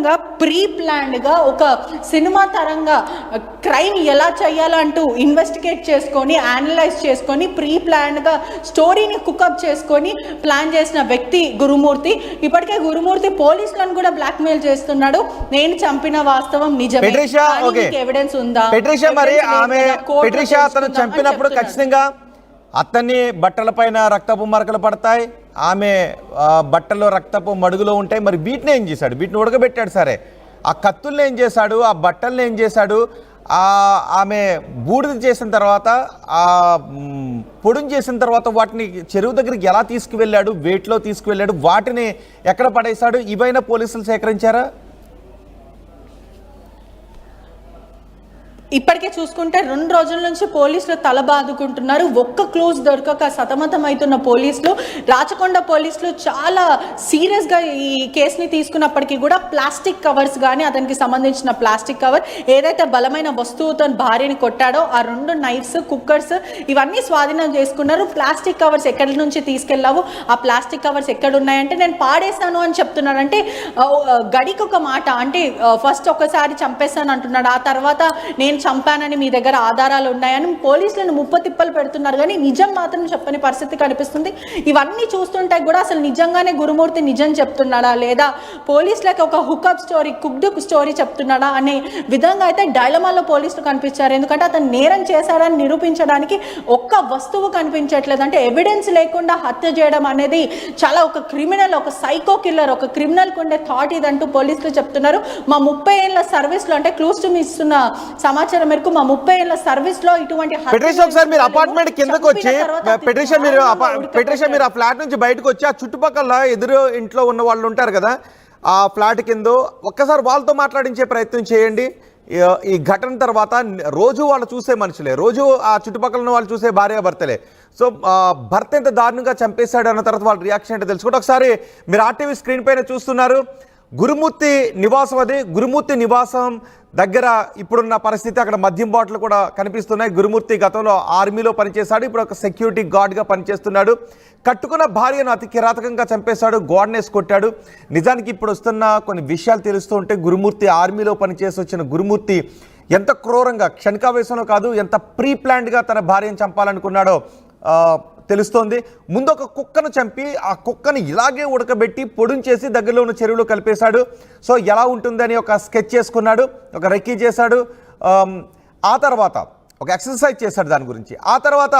ఖచ్చితంగా ప్రీ ప్లాన్డ్గా ఒక సినిమా తరంగా క్రైమ్ ఎలా చేయాలంటూ ఇన్వెస్టిగేట్ చేసుకొని అనలైజ్ చేసుకొని ప్రీ ప్లాన్డ్గా స్టోరీని కుకప్ చేసుకొని ప్లాన్ చేసిన వ్యక్తి గురుమూర్తి. ఇప్పటికే గురుమూర్తి పోలీసులను కూడా బ్లాక్మెయిల్ చేస్తున్నాడు. నేను చంపిన వాస్తవం నిజమే, ఎవిడెన్స్ ఉందా? అతను చంపినప్పుడు ఖచ్చితంగా అతన్ని బట్టలపైన రక్తపు మరకలు పడతాయి, ఆమె బట్టల్లో రక్తపు మడుగులో ఉంటాయి. మరి వీటిని ఏం చేశాడు? వీటిని ఉడకబెట్టాడు సరే, ఆ కత్తుల్ని ఏం చేశాడు? ఆ బట్టల్ని ఏం చేశాడు? ఆమె బూడిద చేసిన తర్వాత, ఆ పొడుం చేసిన తర్వాత వాటిని చెరువు దగ్గరికి ఎలా తీసుకువెళ్ళాడు? వేట్లో తీసుకువెళ్ళాడు, వాటిని ఎక్కడ పడేశాడు? ఇవైనా పోలీసులు సేకరించారా? ఇప్పటికే చూసుకుంటే 2 రోజుల నుంచి పోలీసులు తల బాదుకుంటున్నారు. ఒక్క క్లూజ్ దొరకక సతమతం అవుతున్న పోలీసులు, రాచకొండ పోలీసులు చాలా సీరియస్గా ఈ కేసుని తీసుకున్నప్పటికీ కూడా ప్లాస్టిక్ కవర్స్ కానీ, అతనికి సంబంధించిన ప్లాస్టిక్ కవర్ ఏదైతే బలమైన వస్తువుతో భార్యని కొట్టాడో ఆ 2 నైఫ్స్, కుక్కర్స్ ఇవన్నీ స్వాధీనం చేసుకున్నారు. ప్లాస్టిక్ కవర్స్ ఎక్కడి నుంచి తీసుకెళ్ళావు, ఆ ప్లాస్టిక్ కవర్స్ ఎక్కడున్నాయంటే నేను పాడేశాను అని చెప్తున్నాడు. అంటే గడికి ఒక మాట, అంటే ఫస్ట్ ఒకసారి చంపేశాను అంటున్నాడు, ఆ తర్వాత నేను చంపానని మీ దగ్గర ఆధారాలు ఉన్నాయని పోలీసులను ముప్పతిప్పలు పెడుతున్నారు. కానీ నిజం మాత్రం చెప్పని పరిస్థితి కనిపిస్తుంది. ఇవన్నీ చూస్తుంటే కూడా అసలు నిజంగానే గురుమూర్తి నిజం చెప్తున్నాడా, లేదా పోలీసులకి ఒక హుకప్ స్టోరీ, కుక్డ్ స్టోరీ చెప్తున్నాడా అనే విధంగా అయితే డైలమాలో పోలీసులు కనిపించారు. ఎందుకంటే అతను నేరం చేశాడని నిరూపించడానికి ఒక్క వస్తువు కనిపించట్లేదు. అంటే ఎవిడెన్స్ లేకుండా హత్య చేయడం అనేది చాలా ఒక క్రిమినల్, ఒక సైకో కిల్లర్, ఒక క్రిమినల్ కుండే థాట్ ఇదంటూ పోలీసులు చెప్తున్నారు. మా 30 ఏళ్ల సర్వీస్లో, అంటే క్లూస్ టు మీ ఇస్తున్న సమాచారం మేరకు మా 30 ఏళ్ల సర్వీస్ లో ఇటువంటి మీరు అపార్ట్మెంట్ కిందకు వచ్చి మీరు ఆ ఫ్లాట్ నుంచి బయటకు వచ్చి ఆ చుట్టుపక్కల ఎదురు ఇంట్లో ఉన్న వాళ్ళు ఉంటారు కదా, ఆ ఫ్లాట్ కింద ఒక్కసారి వాళ్ళతో మాట్లాడించే ప్రయత్నం చేయండి. ఈ ఘటన తర్వాత రోజు వాళ్ళు చూసే మనుషులే, రోజు ఆ చుట్టుపక్కల ఉన్న వాళ్ళు చూసే భార్యాభర్తలే. సో భర్త ఎంత దారుణంగా చంపేశాడు అన్న తర్వాత వాళ్ళ రియాక్షన్ అంటే తెలుసుకుంటే, ఒకసారి మీరు ఆర్టీవీ స్క్రీన్ పైన చూస్తున్నారు గురుమూర్తి నివాసం. అది గురుమూర్తి నివాసం దగ్గర ఇప్పుడున్న పరిస్థితి, అక్కడ మద్యం బాటిల్ కూడా కనిపిస్తున్నాయి. గురుమూర్తి గతంలో ఆర్మీలో పనిచేశాడు, ఇప్పుడు ఒక సెక్యూరిటీ గార్డ్గా పనిచేస్తున్నాడు. కట్టుకున్న భార్యను అతి కిరాతకంగా చంపేశాడు, గోడనేసి కొట్టాడు. నిజానికి ఇప్పుడు వస్తున్న కొన్ని విషయాలు తెలుస్తూ ఉంటే గురుమూర్తి ఆర్మీలో పనిచేసి వచ్చిన గురుమూర్తి ఎంత క్రూరంగా, క్షణికావేశంలో కాదు, ఎంత ప్రీ ప్లాన్డ్గా తన భార్యను చంపాలనుకున్నాడో తెలుస్తోంది. ముందు ఒక కుక్కను చంపి ఆ కుక్కను ఇలాగే ఉడకబెట్టి పొడుంచేసి దగ్గరలో ఉన్న చెరువులో కలిపేశాడు. సో ఎలా ఉంటుందని ఒక స్కెచ్ చేసుకున్నాడు, ఒక రెక్కీ చేశాడు. ఆ తర్వాత ఒక ఎక్సర్సైజ్ చేశాడు దాని గురించి. ఆ తర్వాత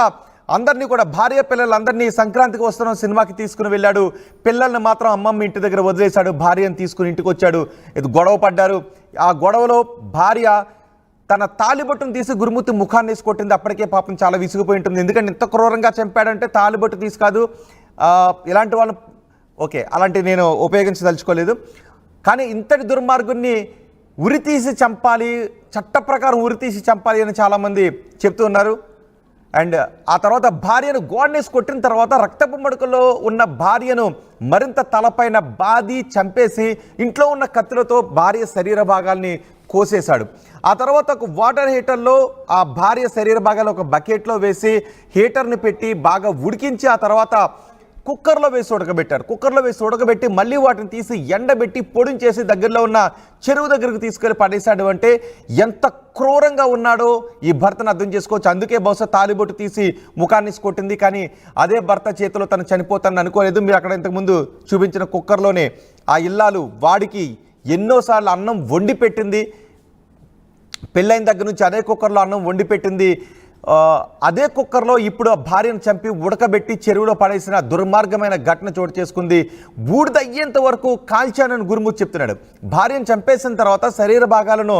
అందరినీ కూడా, భార్య పిల్లలందరినీ సంక్రాంతికి వస్తున్న సినిమాకి తీసుకుని వెళ్ళాడు. పిల్లల్ని మాత్రం అమ్మమ్మ ఇంటి దగ్గర వదిలేశాడు, భార్యను తీసుకుని ఇంటికి వచ్చాడు. ఇది గొడవ పడ్డారు. ఆ గొడవలో భార్య తన తాలిబొట్టును తీసి గురుమూర్తి ముఖాన్ని వేసి కొట్టింది. అప్పటికే పాపం చాలా విసిగిపోయి ఉంటుంది. ఎందుకంటే ఇంత క్రూరంగా చంపాడంటే తాలిబొట్టు తీసి కాదు. ఇలాంటి వాళ్ళు అలాంటివి నేను ఉపయోగించదలుచుకోలేదు. కానీ ఇంతటి దుర్మార్గుని ఉరితీసి చంపాలి, చట్ట ప్రకారం ఉరితీసి చంపాలి అని చాలామంది చెప్తూ ఉన్నారు. అండ్ ఆ తర్వాత భార్యను గోడనేసి కొట్టిన తర్వాత రక్తపు మడుకలో ఉన్న భార్యను మరింత తలపైన బాది చంపేసి ఇంట్లో ఉన్న కత్తులతో భార్య శరీర భాగాల్ని కోసేశాడు. ఆ తర్వాత ఒక వాటర్ హీటర్లో ఆ భార్య శరీర భాగాలు ఒక బకెట్లో వేసి హీటర్ని పెట్టి బాగా ఉడికించి ఆ తర్వాత కుక్కర్లో వేసి ఉడకబెట్టారు. కుక్కర్లో వేసి ఉడకబెట్టి మళ్ళీ వాటిని తీసి ఎండబెట్టి పొడిచేసి దగ్గరలో ఉన్న చెరువు దగ్గరకు తీసుకెళ్ళి పడేశాడు. అంటే ఎంత క్రూరంగా ఉన్నాడో ఈ భర్తను అర్థం చేసుకోవచ్చు. అందుకే బహుశా తాలిబొట్టు తీసి ముఖాన్ని కొట్టింది. కానీ అదే భర్త చేతిలో తను చనిపోతానని అనుకోలేదు. మీరు అక్కడ ఇంతకుముందు చూపించిన కుక్కర్లోనే ఆ ఇల్లాలు వాడికి ఎన్నోసార్లు అన్నం వండి పెట్టింది. పెళ్ళైన దగ్గర నుంచి అదే కుక్కర్లో అన్నం వండి పెట్టింది. అదే కుక్కర్లో ఇప్పుడు ఆ భార్యను చంపి ఉడకబెట్టి చెరువులో పడేసిన దుర్మార్గమైన ఘటన చోటు చేసుకుంది. బూడిద అయ్యేంత వరకు కాల్చానని గురుమూర్తి చెప్తున్నాడు. భార్యను చంపేసిన తర్వాత శరీర భాగాలను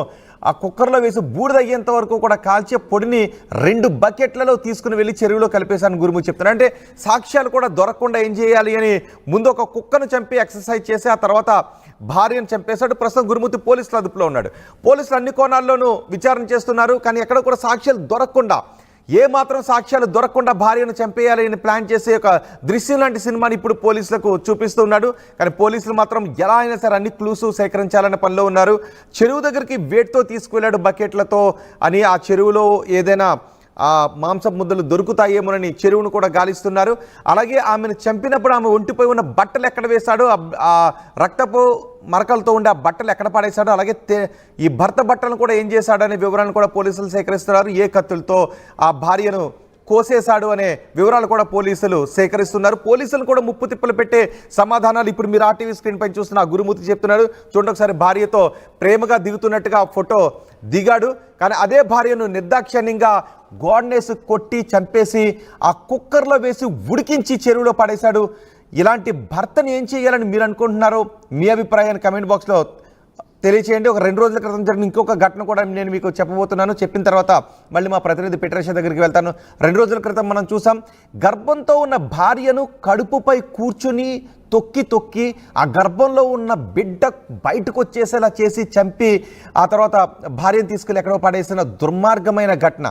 ఆ కుక్కర్లో వేసి బూడిద అయ్యేంత వరకు కూడా కాల్చే పొడిని 2 బకెట్లలో తీసుకుని వెళ్ళి చెరువులో కలిపేశాను గురుమూర్తి చెప్తున్నాడు. అంటే సాక్ష్యాలు కూడా దొరకకుండా ఏం చేయాలి అని ముందు ఒక కుక్కను చంపి ఎక్సర్సైజ్ చేసి ఆ తర్వాత భార్యను చంపేశాడు. ప్రస్తుతం గురుమూర్తి పోలీసుల అదుపులో ఉన్నాడు. పోలీసులు అన్ని కోణాల్లోనూ విచారణ చేస్తున్నారు. కానీ ఎక్కడ కూడా సాక్ష్యాలు దొరకకుండా, ఏమాత్రం సాక్ష్యాలు దొరకకుండా భార్యను చంపేయాలి అని ప్లాన్ చేసే ఒక దృశ్యం లాంటి సినిమాని ఇప్పుడు పోలీసులకు చూపిస్తున్నాడు. కానీ పోలీసులు మాత్రం ఎలా అయినా సరే అన్ని క్లూస్ సేకరించాలనే పనిలో ఉన్నారు. చెరువు దగ్గరికి వేట్తో తీసుకువెళ్ళాడు బకెట్లతో అని, ఆ చెరువులో ఏదైనా ఆ మాంసం ముద్దలు దొరుకుతాయేమోనని చెరువును కూడా గాలిస్తున్నారు. అలాగే ఆమెను చంపినప్పుడు ఆమె ఒంటిపై ఉన్న బట్టలు ఎక్కడ వేశాడో, ఆ రక్తపు మరకలతో ఉండే ఆ బట్టలు ఎక్కడ పడేశాడో, అలాగే ఈ భర్త బట్టలను కూడా ఏం చేశాడు అనే వివరాలను కూడా పోలీసులు సేకరిస్తున్నారు. ఏ కత్తులతో ఆ భార్యను కోసేశాడు అనే వివరాలు కూడా పోలీసులు సేకరిస్తున్నారు. పోలీసులు కూడా ముప్పు తిప్పలు పెట్టే సమాధానాలు ఇప్పుడు మీరు ఆర్టీవీ స్క్రీన్ పైన చూస్తున్న గురుమూర్తి చెప్తున్నాడు. చూడండి ఒకసారి, భార్యతో ప్రేమగా దిగుతున్నట్టుగా ఫోటో దిగాడు. కానీ అదే భార్యను నిర్దాక్షిణ్యంగా గోడనేసి కొట్టి చంపేసి ఆ కుక్కర్లో వేసి ఉడికించి చెరువులో పడేశాడు. ఇలాంటి భర్తను ఏం చేయాలని మీరు అనుకుంటున్నారో మీ అభిప్రాయాన్ని కమెంట్ బాక్స్లో తెలియచేయండి. ఒక 2 రోజుల క్రితం జరిగిన ఇంకొక ఘటన కూడా నేను మీకు చెప్పబోతున్నాను. చెప్పిన తర్వాత మళ్ళీ మా ప్రతినిధి పీటరేష దగ్గరికి వెళ్తాను. 2 రోజుల క్రితం మనం చూసాం, గర్భంతో ఉన్న భార్యను కడుపుపై కూర్చుని తొక్కి ఆ గర్భంలో ఉన్న బిడ్డ బయటకు వచ్చేసేలా చేసి చంపి ఆ తర్వాత భార్యను తీసుకెళ్ళి ఎక్కడో పడేసిన దుర్మార్గమైన ఘటన.